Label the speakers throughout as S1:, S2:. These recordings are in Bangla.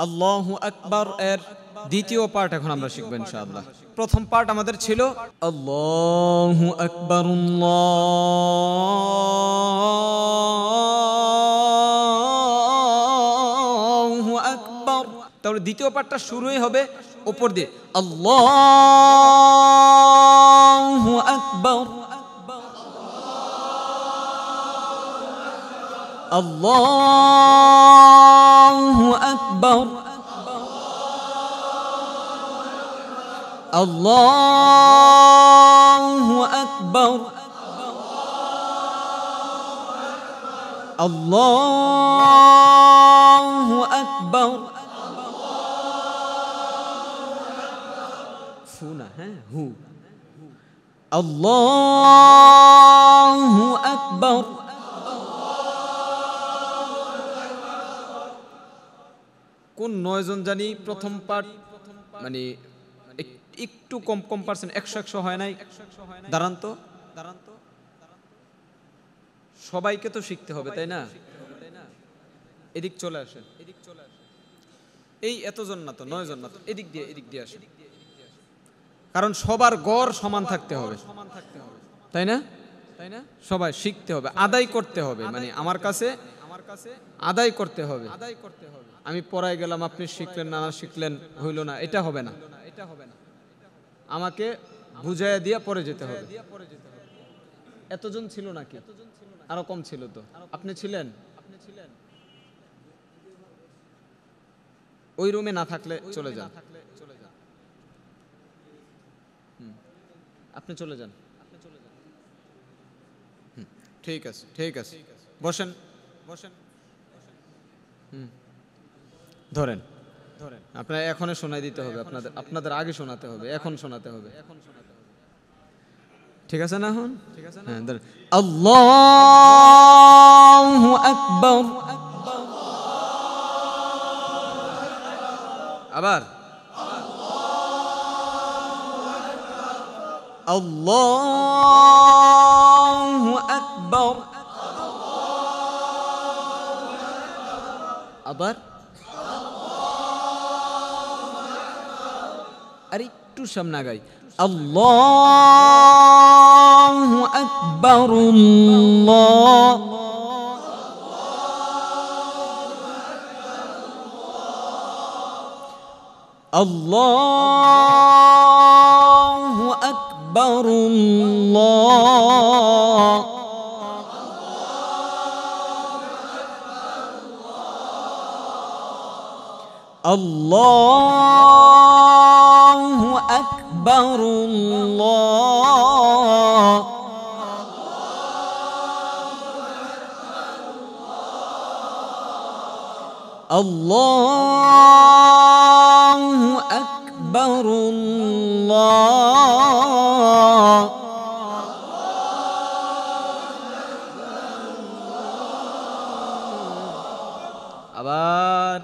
S1: আল্লাহু আকবার এর দ্বিতীয় পার্ট এখন আমরা শিখব ইনশাআল্লাহ। প্রথম পার্ট আমাদের ছিল আল্লাহু আকবার, আল্লাহু আকবার। তাহলে দ্বিতীয় পার্টটা শুরুই হবে উপর দিয়ে আল্লাহু আকবার, আল্লাহু আকবার, আল্লাহু আকবার, আল্লাহু আকবার। ফুনা হ্যাঁ হু, আল্লাহু আকবার। কোন 9 জন জানি প্রথম পার্ট মানে একটু কম পার্সেন্ট 100 হয় নাই? দাঁড়ান তো, সবাইকে তো শিখতে হবে তাই না? এদিক চলে আসেন, এই এতজন না তো, 9 জন না তো, এদিক দিয়ে আসেন। কারণ সবার গড় সমান থাকতে হবে তাই না? সবাই শিখতে হবে, আদায় করতে হবে, মানে আমার কাছে আদায় করতে হবে। আমি পড়াই গেলাম, আপনি শিখলেন না, শিখলেন হইল না, এটা হবে না। আমাকে বুঝাইয়া দিয়া পরে যেতে হবে। এতজন ছিল নাকি? আরো কম ছিল তো। আপনি ছিলেন? ওই রুমে না থাকলে চলে যান, আপনি চলে যান। ঠিক আছে, বসেন। ধরেন আপনার এখনই শোনাই দিতে হবে, আপনাদের আগে শোনাতে হবে, এখন শোনাতে হবে। ঠিক আছে না? এখন হ্যাঁ, ধরেন আল্লাহু আকবার, আবার আল্লাহু আকবার, আবার আর একটু সামনে আগাই আল্লাহু আকবার, আল্লাহু আকবার, আল্লাহু আকবার, আল্লাহু আকবার, আবার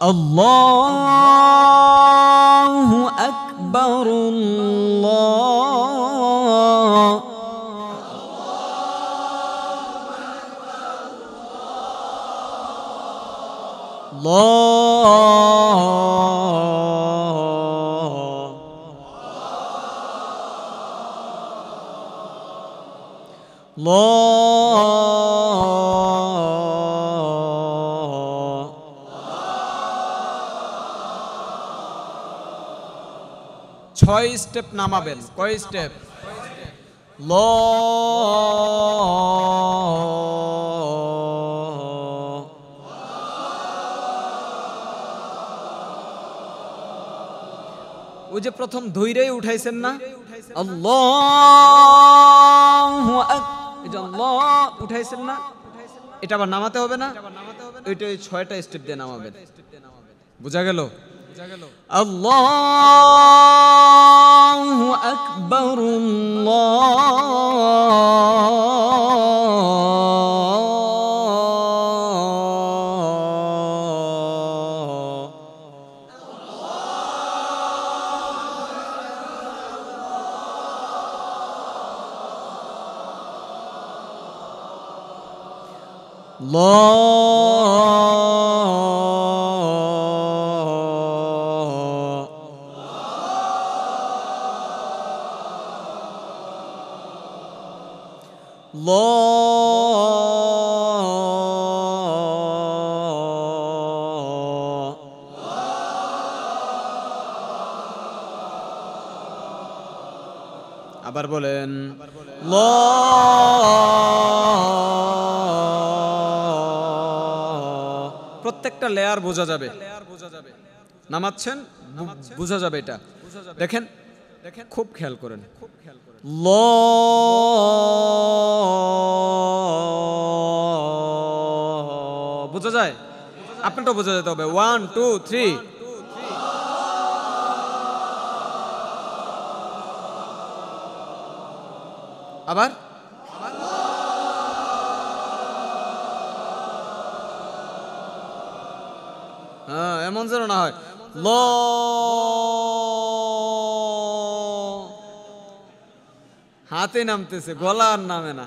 S1: আল্লাহু আকবার, ছয় স্টেপ নামাবেন। কয় স্টেপ? ল ওই যে প্রথম ধৈর্যই উঠাইছেন না, আল্লাহু আকবার, এই যে আল্লাহ উঠাইছেন না, এটা আবার নামাতে হবে না? ওইটা 6টা স্টেপ দিয়ে নামাবেন। বুঝা গেল? আল্লাহু আকবার, আবার বলেন ল। প্রত্যেকটা লেয়ার বোঝা যাবে, নামাচ্ছেন বোঝা যাবে এটা। দেখেন খুব খেয়াল করেন, ল বোঝা যায়, আপনারটা বোঝা যেতে হবে। 1 2 3 আবার হ্যাঁ, এমন যেন না হয় ল হাতে নামতেছে, গলা আর নামে না।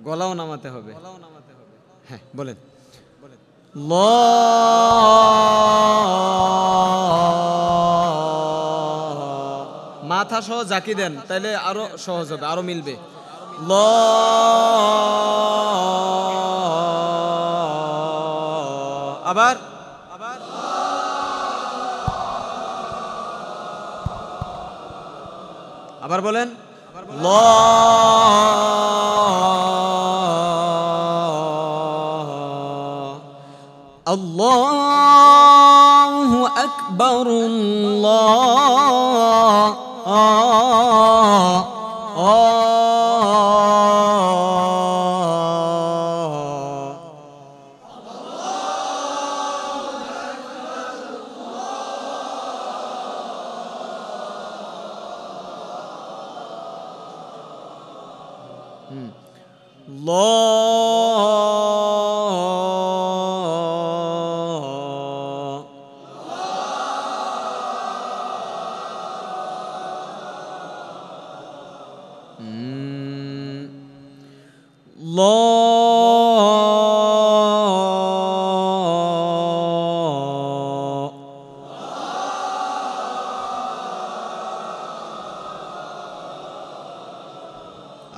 S1: গলাও নামাতে হবে। হ্যাঁ বলেন ল। মাথা সহ জাকি দেন, তাইলে আরো সহজ হবে, আরো মিলবে। ল আবার আবার বলেন ল। আল্লাহু আকবার, আল্লাহ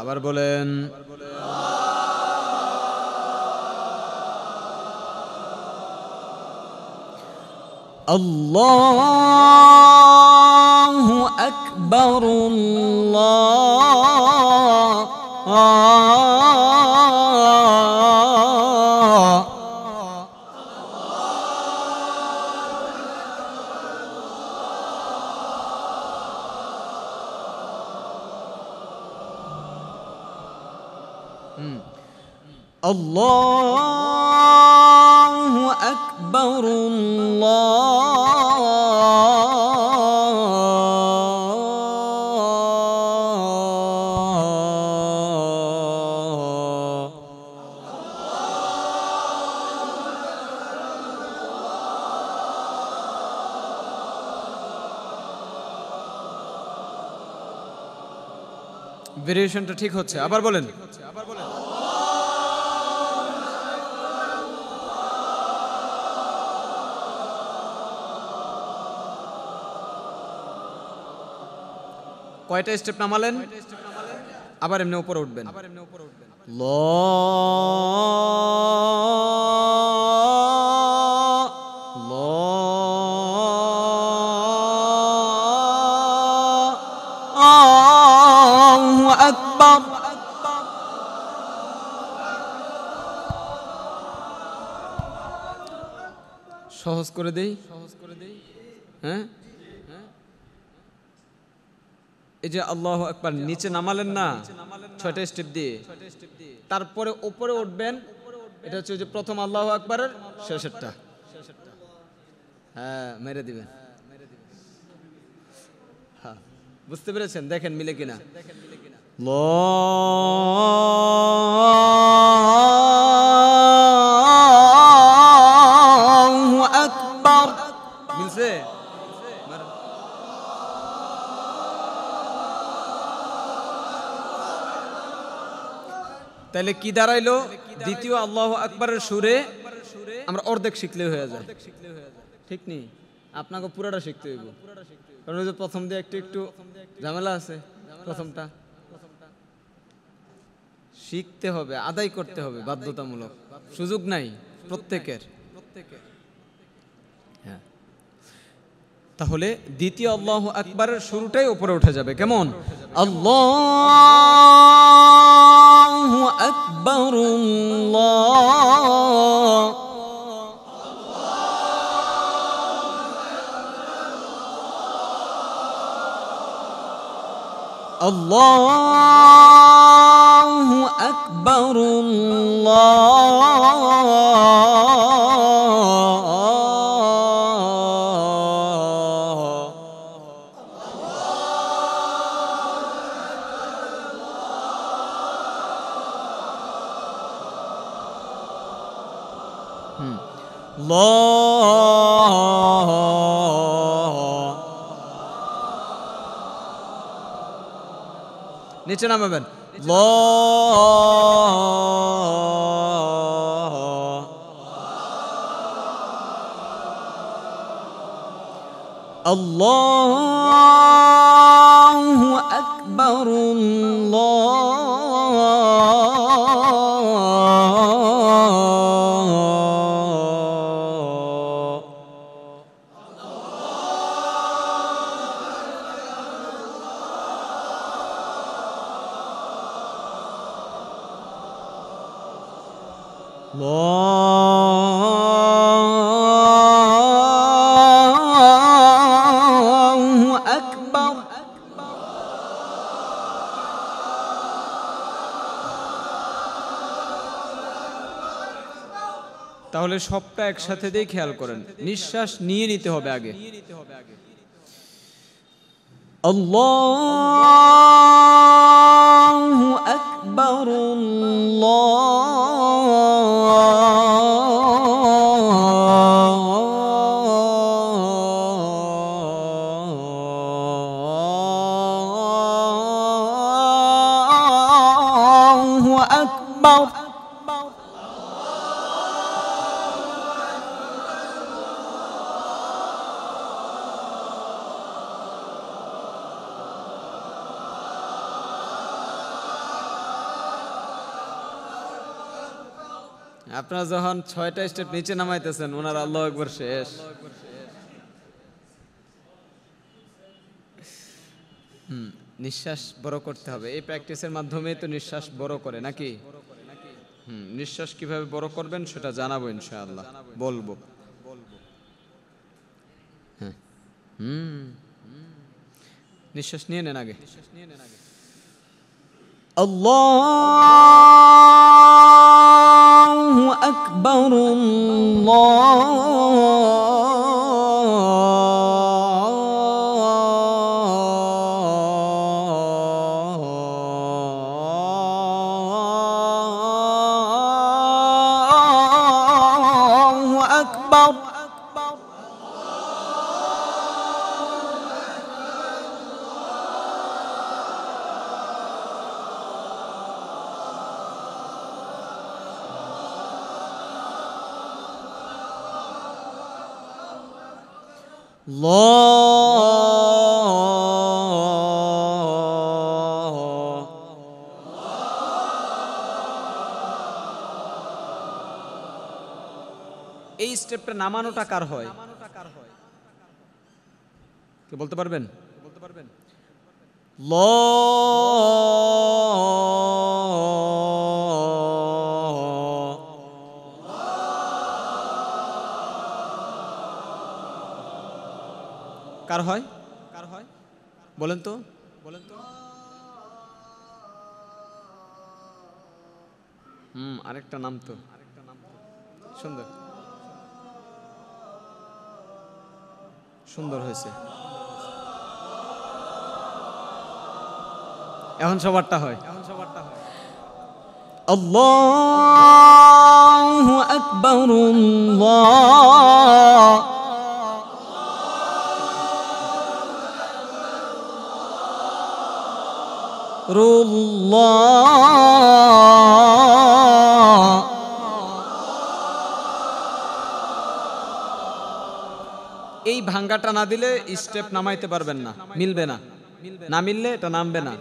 S1: আবার বলেন আল্লাহু আকবার, আল্লাহু আকবার, ভেরিয়েশনটা ঠিক হচ্ছে। আবার বলেন কয়টা স্টেপ নামালেন? আবার এমনি উপরে উঠবেন। ল ল আল্লাহু আকবার। সহজ করে দেই, হ্যাঁ এই যে আল্লাহু আকবার নিচে নামালেন না 6টা স্টেপ দিয়ে, তারপরে উপরে উঠবেন। এটা হচ্ছে যে প্রথম আল্লাহু আকবারের শেষেরটা। হ্যাঁ মেরে দিবেন। হ্যাঁ বুঝতে পেরেছেন? দেখেন মিলে কিনা। আল্লাহু আকবার মিলছে? তাহলে কি দাঁড়াইলো? দ্বিতীয় আল্লাহু আকবারের সুরে আমরা অর্ধেক শিখলে হয়ে যায়, ঠিক নেই? আপনাকে পুরাটা শিখতে হইব, কারণ ওই যে প্রথম দিয়ে একটু একটু ঝামেলা আছে। প্রথমটা শিখতে হবে, আদায় করতে হবে, বাধ্যতামূলক, সুযোগ নাই প্রত্যেকের। হ্যাঁ, তাহলে দ্বিতীয় আল্লাহু আকবারের শুরুটাই উপরে উঠে যাবে কেমন? আল্লাহু আকবার, আল্লাহু আকবার, নিচে নামাবেন, আল্লাহু আকবার, আল্লাহু আকবার। তাহলে সবটা একসাথে দিয়ে খেয়াল করেন, নিঃশ্বাস নিয়ে নিতে হবে আগে। আল্লাহু আকবার, আল্লাহু আকবার। আপনারা যখন 6টা স্টেপ নিচে নামাইতেছেন, ওনার আল্লাহু আকবার শেষ। নিঃশ্বাস বড় করতে হবে, এই প্র্যাকটিসের মাধ্যমে তো নিঃশ্বাস বড় করে নাকি? নিঃশ্বাস কিভাবে বড় করবেন সেটা জানাবো ইনশাআল্লাহ, বলবো। হ্যাঁ, নিঃশ্বাস নিয়ে নেন আগে। আল্লাহু আকবার, আল্লাহু আকবার। এই স্টেপটা নামানোটা কার হয়? কে বলতে পারবেন? ল কার হয়? বলেন তো, আরেকটা নাম তো সুন্দর, সুন্দর হয়েছে। এখন সবারটা হয়। আল্লাহু আকবার, আল্লাহ টাঙ্গাটা না দিলে স্টেপ নামাইতে পারবেন না, মিলবে না, না মিললে এটা নামবে না।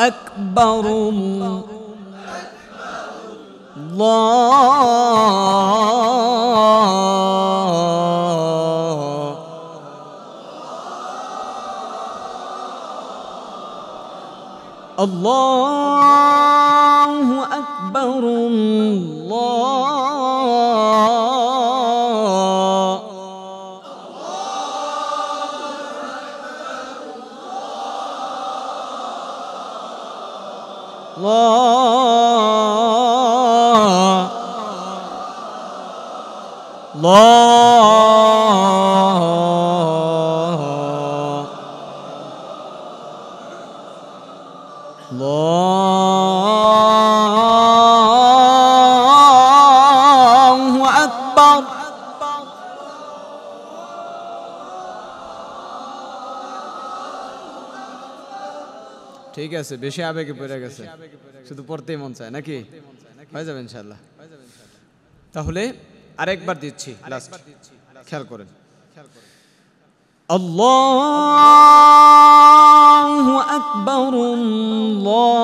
S1: আকবার আল্লাহু আকবার আল্লাহু আকবার। ঠিক আছে, বেশি আবেগে পড়ে গেছে, শুধু পড়তেই মন চায় নাকি? হয়ে যাবে ইনশাআল্লাহ। তাহলে আরেকবার দিচ্ছি, লাস্ট খেয়াল করেন। আল্লাহু আকবার আল্লাহ